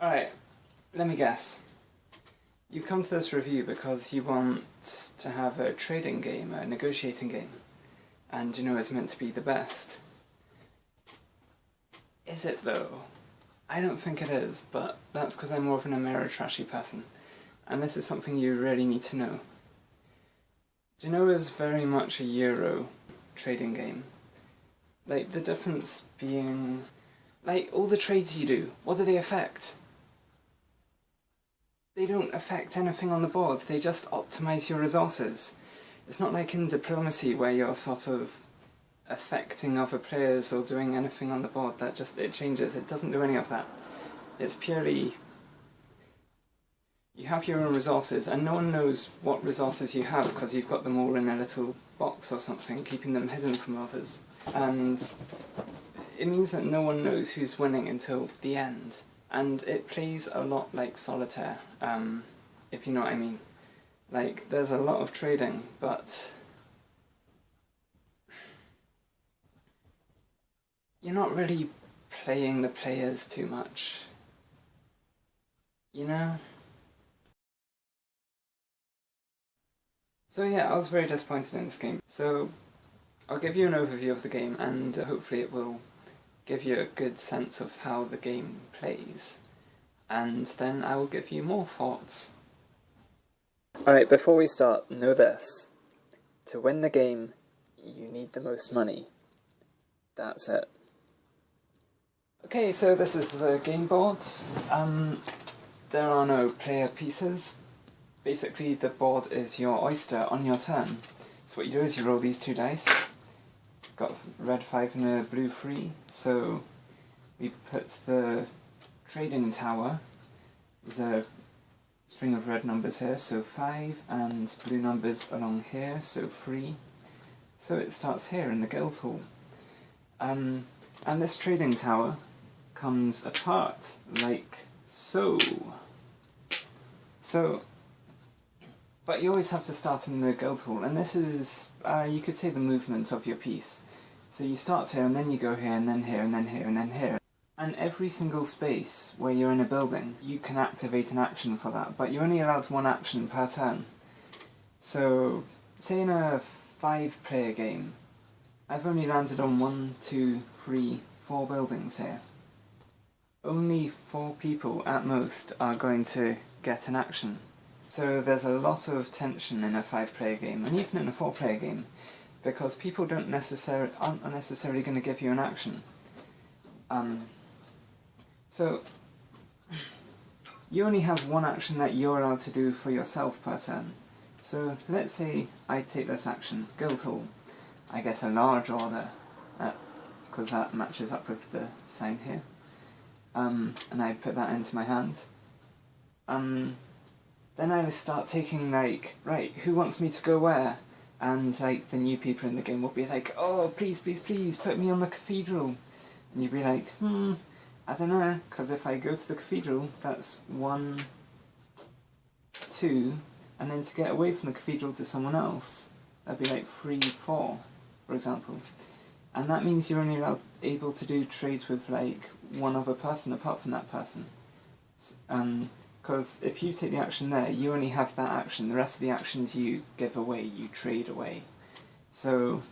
Alright, let me guess. You've come to this review because you want to have a trading game, a negotiating game, and Genoa is meant to be the best. Is it though? I don't think it is, but that's because I'm more of an Ameritrashy person, and this is something you really need to know. Genoa is very much a Euro trading game. Like, the difference being, like, all the trades you do, what do they affect? They don't affect anything on the board, they just optimise your resources. It's not like in diplomacy where you're sort of affecting other players or doing anything on the board, it changes. It doesn't do any of that. It's purely, you have your own resources and no one knows what resources you have because you've got them all in a little box or something, keeping them hidden from others. And it means that no one knows who's winning until the end. And it plays a lot like solitaire, if you know what I mean. Like, there's a lot of trading, but you're not really playing the players too much, you know? So yeah, I was very disappointed in this game. So I'll give you an overview of the game, and hopefully it will give you a good sense of how the game plays, and then I will give you more thoughts. Alright, before we start, know this. To win the game, you need the most money. That's it. Okay, so this is the game board. There are no player pieces. Basically, the board is your oyster on your turn. So what you do is you roll these two dice. Got red 5 and a blue 3, so we put the trading tower. There's a string of red numbers here, so 5, and blue numbers along here, so 3. So it starts here in the guild hall. And this trading tower comes apart like so. But you always have to start in the guild hall, and this is, you could say, the movement of your piece. So you start here, and then you go here, and then here, and then here, and then here. And every single space where you're in a building, you can activate an action for that, but you're only allowed one action per turn. So, say in a 5-player game, I've only landed on 1, 2, 3, 4 buildings here. Only 4 people at most are going to get an action. So there's a lot of tension in a 5-player game, and even in a 4-player game, because people aren't necessarily going to give you an action. So you only have one action that you're allowed to do for yourself per turn. So let's say I take this action, guild hall. I get a large order, because that matches up with the sign here. And I put that into my hand. Then I start taking, like, right, who wants me to go where? And, like, the new people in the game will be like, oh, please, please, please, put me on the cathedral. And you'd be like, I don't know, because if I go to the cathedral, that's 1, 2, and then to get away from the cathedral to someone else, that'd be like 3, 4, for example. And that means you're only able to do trades with, like, one other person apart from that person. Because if you take the action there, you only have that action. The rest of the actions you give away, you trade away. So,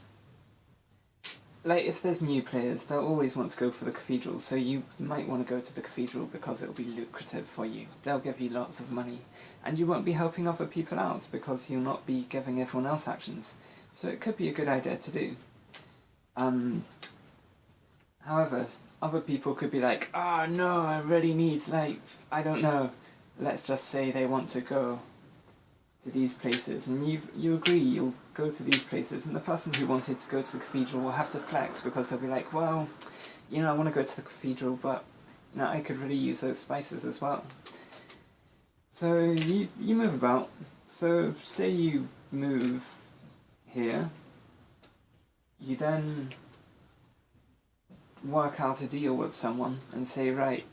like, if there's new players, they'll always want to go for the cathedral, so you might want to go to the cathedral because it'll be lucrative for you. They'll give you lots of money, and you won't be helping other people out because you'll not be giving everyone else actions. So it could be a good idea to do. However, other people could be like, oh no, I really need, like, I don't know, let's just say they want to go to these places, and you agree you'll go to these places, and the person who wanted to go to the cathedral will have to flex because they'll be like, well, you know, I want to go to the cathedral, but you know, I could really use those spices as well. So you move about. So say you move here, you then work out a deal with someone and say, right,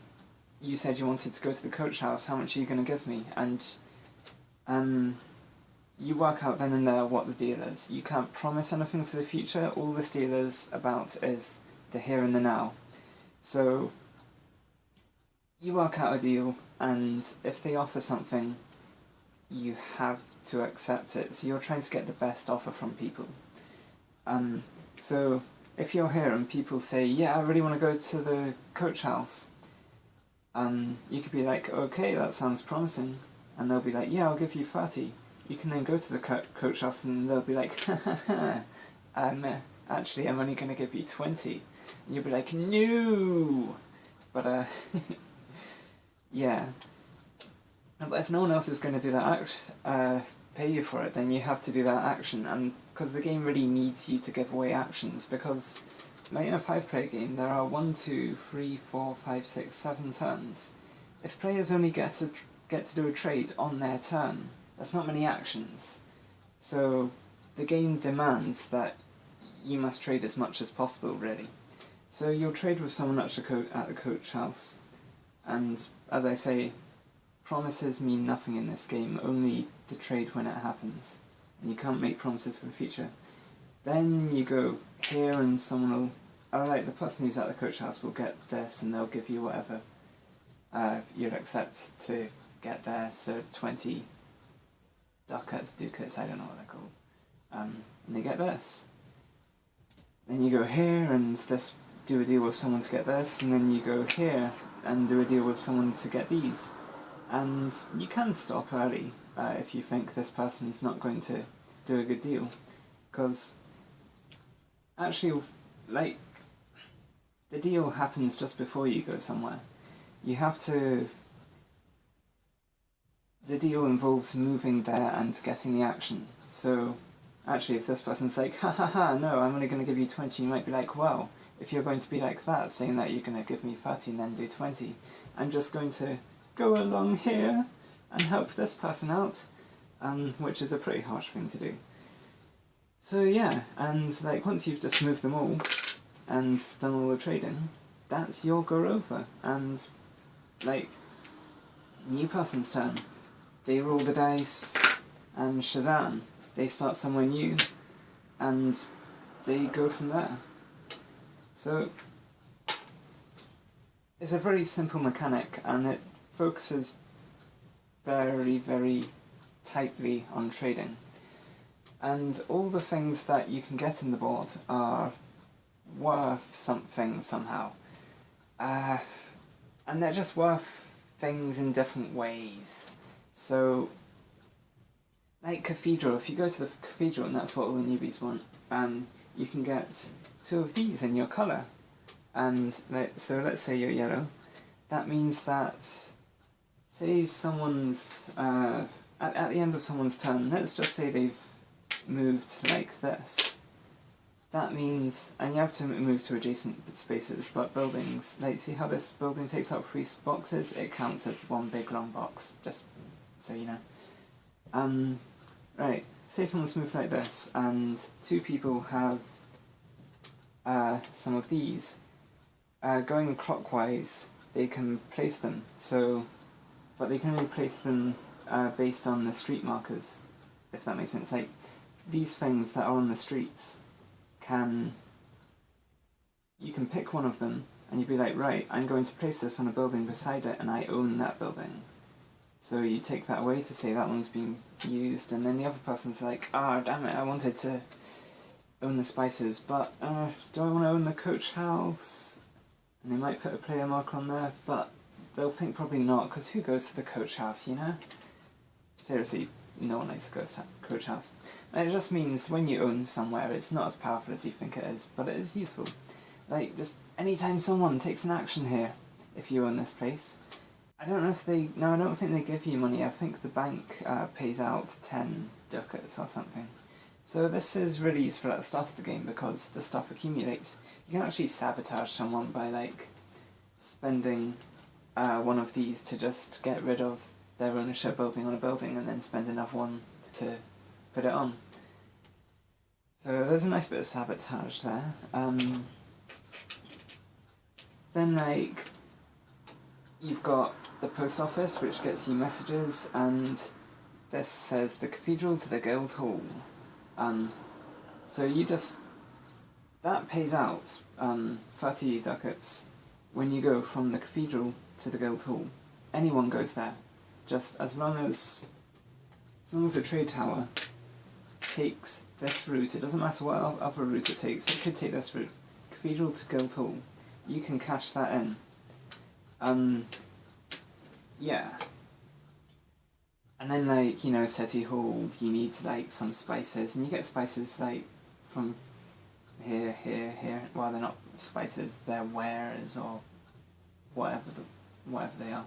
you said you wanted to go to the coach house, how much are you going to give me? And you work out then and there what the deal is. You can't promise anything for the future, all this deal is about is the here and the now. So you work out a deal, and if they offer something, you have to accept it. So you're trying to get the best offer from people. So if you're here and people say, yeah, I really want to go to the coach house, you could be like, okay, that sounds promising. And they'll be like, yeah, I'll give you 30. You can then go to the coach house and they'll be like, actually, I'm only going to give you 20. And you'll be like, no! But, yeah. But if no one else is going to do that pay you for it, then you have to do that action. And because the game really needs you to give away actions, because like in a 5-player game, there are 1, 2, 3, 4, 5, 6, 7 turns. If players only get to do a trade on their turn, that's not many actions. So the game demands that you must trade as much as possible, really. So you'll trade with someone at the coach house, and as I say, promises mean nothing in this game, only the trade when it happens, and you can't make promises for the future. Then you go here and someone will, alright, the person who's at the coach house will get this and they'll give you whatever you'd accept to get there, so 20 ducats, I don't know what they're called, and they get this. Then you go here and do a deal with someone to get this, and then you go here and do a deal with someone to get these. And you can stop early if you think this person's not going to do a good deal, because actually, like, the deal happens just before you go somewhere. The deal involves moving there and getting the action. So actually, if this person's like, ha ha ha, no, I'm only going to give you 20, you might be like, well, if you're going to be like that, saying that you're going to give me 30 and then do 20, I'm just going to go along here and help this person out, which is a pretty harsh thing to do. So yeah, and like once you've just moved them all and done all the trading, that's your go over, and like, new person's turn. They roll the dice, and Shazam, they start somewhere new, and they go from there. So it's a very simple mechanic, and it focuses very, very tightly on trading. And all the things that you can get in the board are worth something somehow. And they're just worth things in different ways. So, like Cathedral, if you go to the Cathedral and that's what all the newbies want, you can get 2 of these in your colour. And so let's say you're yellow. That means that, say someone's, at the end of someone's turn, let's just say they've moved like this. That means, and you have to move to adjacent spaces, but buildings, like see how this building takes up 3 boxes? It counts as one big long box, just so you know. Right, say someone's moved like this, and 2 people have some of these. Going clockwise, they can place them, but they can only place them based on the street markers, if that makes sense. Like, these things that are on the streets, you can pick one of them and you'd be like, right, I'm going to place this on a building beside it and I own that building. So you take that away to say that one's been used, and then the other person's like, damn it, I wanted to own the spices, but do I want to own the coach house? And they might put a player marker on there, but they'll think probably not, because who goes to the coach house, you know? Seriously, no one likes the coach house. And it just means when you own somewhere, it's not as powerful as you think it is, but it is useful. Like, just anytime someone takes an action here, if you own this place, I don't think they give you money. I think the bank pays out 10 ducats or something. So this is really useful at the start of the game because the stuff accumulates. You can actually sabotage someone by, like, spending one of these to just get rid of their ownership building on a building and then spend another one to put it on. So there's a nice bit of sabotage there. Then, like, you've got the post office, which gets you messages, and this says the Cathedral to the Guild Hall. So that pays out 30 ducats when you go from the Cathedral to the guild hall. Anyone goes there, just as long as the trade tower takes this route. It doesn't matter what other route it takes. It could take this route, Cathedral to Guild Hall. You can cash that in. Yeah. And then, like, you know, City Hall, you need, like, some spices, and you get spices, like, from here. Well, they're not spices, they're wares, or whatever they are.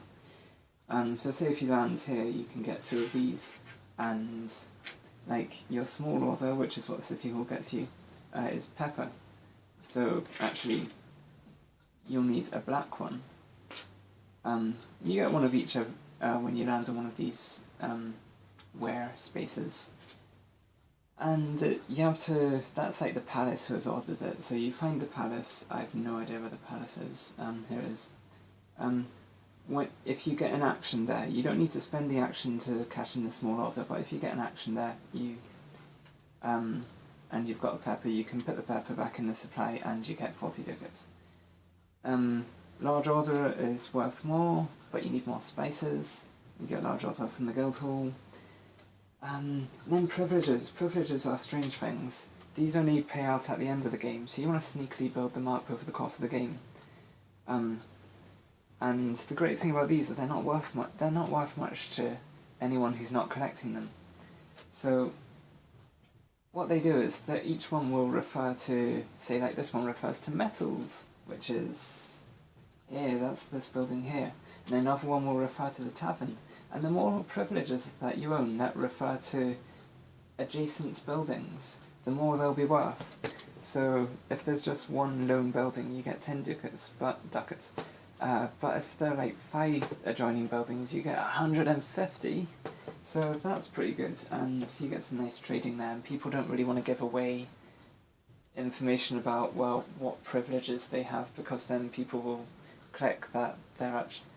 So say if you land here, you can get 2 of these, and, like, your small order, which is what the City Hall gets you, is pepper. So, actually, you'll need a black one. You get one of each when you land on one of these ware spaces. And you have to, that's like the palace who has ordered it, so you find the palace. I have no idea where the palace is. Here it is. If you get an action there, you don't need to spend the action to cash in the small order, but if you get an action there, and you've got the pepper, you can put the pepper back in the supply and you get 40 ducats. Large order is worth more, but you need more spices. You get large order from the guild hall. Then privileges. Privileges are strange things. These only pay out at the end of the game, so you want to sneakily build them up over the course of the game. And the great thing about these is that they're not worth much to anyone who's not collecting them. So what they do is that each one will refer to, say, like this one refers to metals, which is here, that's this building here. And another one will refer to the tavern. And the more privileges that you own that refer to adjacent buildings, the more they'll be worth. So if there's just one lone building, you get 10 ducats, but if there are like 5 adjoining buildings, you get 150. So that's pretty good, and you get some nice trading there. And people don't really want to give away information about, well, what privileges they have, because then people will click that they're actually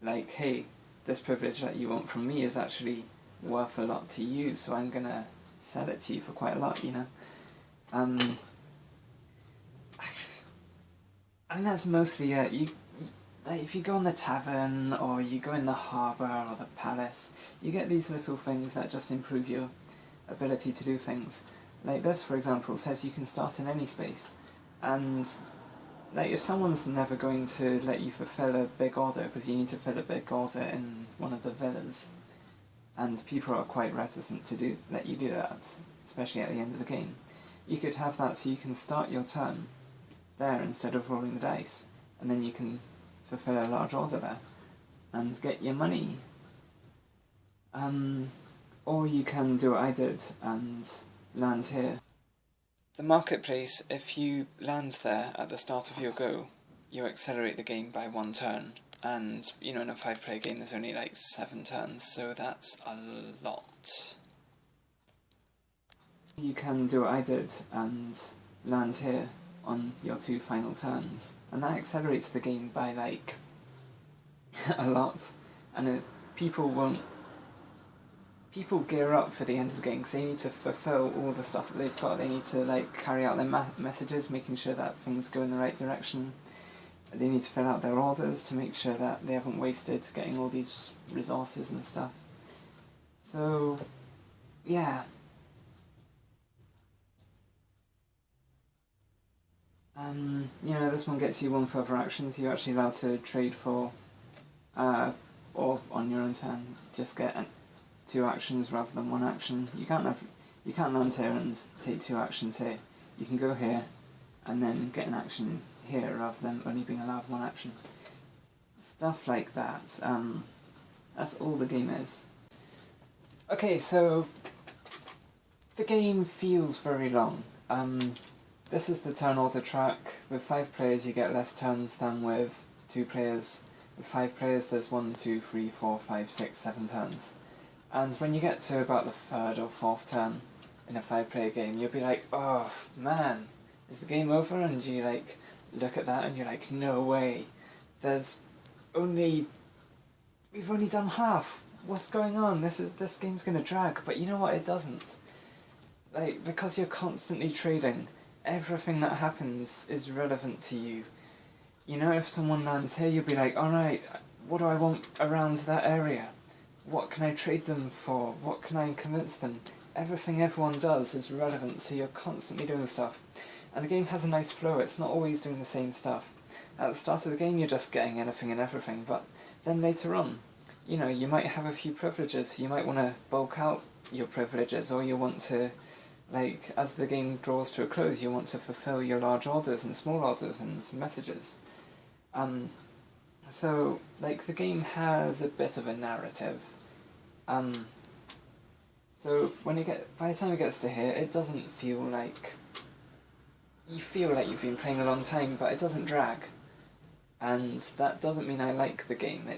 like, hey, this privilege that you want from me is actually worth a lot to you, so I'm gonna sell it to you for quite a lot, you know. And that's mostly it. Like, if you go in the tavern, or you go in the harbour, or the palace, you get these little things that just improve your ability to do things. Like this, for example, says you can start in any space. And, like, if someone's never going to let you fulfill a big order, because you need to fill a big order in one of the villas, and people are quite reticent to let you do that, especially at the end of the game, you could have that so you can start your turn there instead of rolling the dice, and then you can fulfill a large order there and get your money. Or you can do what I did and land here. The marketplace, if you land there at the start of your go, you accelerate the game by 1 turn, and, you know, in a 5-player game there's only like 7 turns, so that's a lot. You can do what I did and land here on your 2 final turns, and that accelerates the game by like a lot, and people gear up for the end of the game because they need to fulfill all the stuff that they've got. They need to, like, carry out their messages, making sure that things go in the right direction. They need to fill out their orders to make sure that they haven't wasted getting all these resources and stuff. So, yeah. You know, this one gets you 1 further action, so you're actually allowed to trade for, or on your own turn, just get 2 actions rather than 1 action. You can't land here and take 2 actions here. You can go here and then get an action here rather than only being allowed 1 action. Stuff like that. That's all the game is. Okay, so the game feels very long. This is the turn order track. With 5 players you get less turns than with 2 players. With 5 players there's 1, 2, 3, 4, 5, 6, 7 turns. And when you get to about the 3rd or 4th turn in a 5-player game, you'll be like, oh man, is the game over? And you, like, look at that and you're like, no way. We've only done half. What's going on? This game's gonna drag. But you know what? It doesn't. Like, because you're constantly trading, everything that happens is relevant to you. You know, if someone lands here, you'll be like, alright, what do I want around that area? What can I trade them for? What can I convince them? Everything everyone does is relevant, so you're constantly doing stuff. And the game has a nice flow, it's not always doing the same stuff. At the start of the game, you're just getting anything and everything, but then later on, you know, you might have a few privileges, you might want to bulk out your privileges, or you want to, like, as the game draws to a close, you want to fulfill your large orders and small orders and messages. So, like, the game has a bit of a narrative. So by the time it gets to here, it doesn't feel like, you feel like you've been playing a long time, but it doesn't drag. And that doesn't mean I like the game,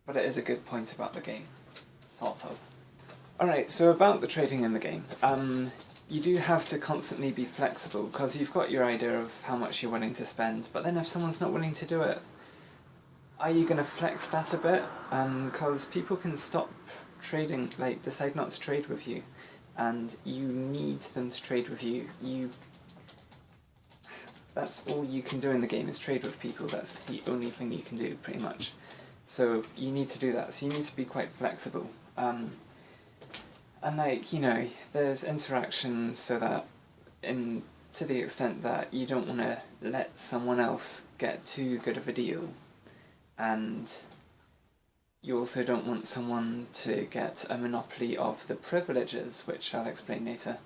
but it is a good point about the game. Sort of. Alright, so about the trading in the game. You do have to constantly be flexible, because you've got your idea of how much you're willing to spend, but then if someone's not willing to do it, are you going to flex that a bit? Because people can stop trading, like decide not to trade with you, and you need them to trade with you. That's all you can do in the game, is trade with people. That's the only thing you can do, pretty much. So you need to do that, so you need to be quite flexible. And like, you know, there's interaction so that, to the extent that you don't want to let someone else get too good of a deal, and you also don't want someone to get a monopoly of the privileges, which I'll explain later.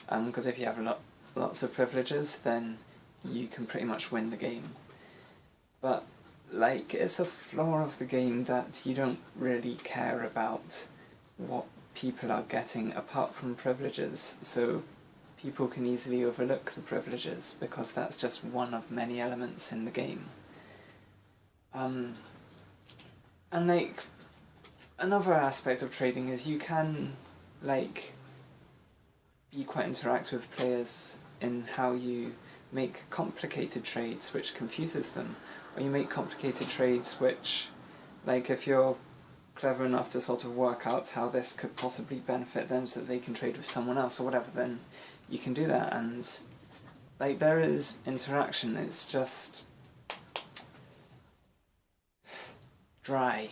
Because if you have lots of privileges, then you can pretty much win the game. But, like, it's a flaw of the game that you don't really care about what people are getting apart from privileges, so people can easily overlook the privileges because that's just one of many elements in the game. And like, another aspect of trading is you can, like, be quite interactive with players in how you make complicated trades which confuses them, or you make complicated trades which, like, if you're clever enough to sort of work out how this could possibly benefit them so that they can trade with someone else or whatever, then you can do that. And like, there is interaction, it's just dry.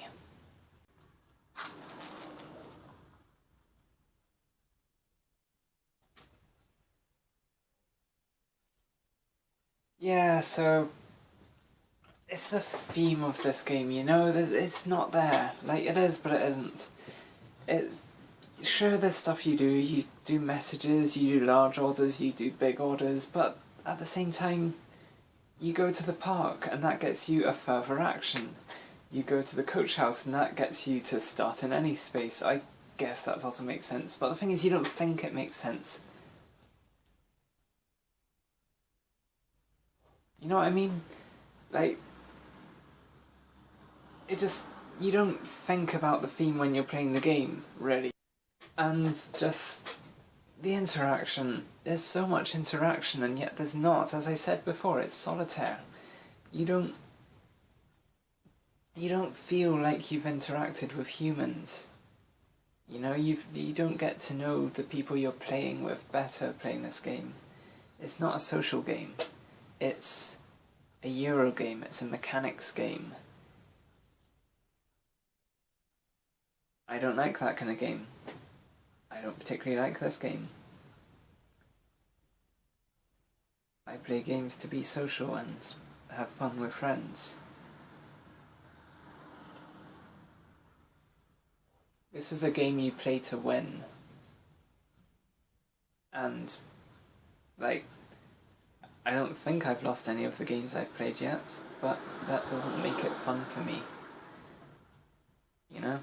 Yeah, so it's the theme of this game, you know, it's not there. Like, it is, but it isn't. It's, sure, there's stuff you do messages, you do large orders, you do big orders, but at the same time, you go to the park, and that gets you a further action. You go to the coach house, and that gets you to start in any space. I guess that also makes sense, but the thing is, you don't think it makes sense. You know what I mean? Like, you don't think about the theme when you're playing the game, really. And just the interaction, there's so much interaction, and yet there's not. As I said before, it's solitaire. You don't feel like you've interacted with humans. You know, you don't get to know the people you're playing with better playing this game. It's not a social game. It's a Euro game, it's a mechanics game. I don't like that kind of game. I don't particularly like this game. I play games to be social and have fun with friends. This is a game you play to win. And, like, I don't think I've lost any of the games I've played yet, but that doesn't make it fun for me. You know?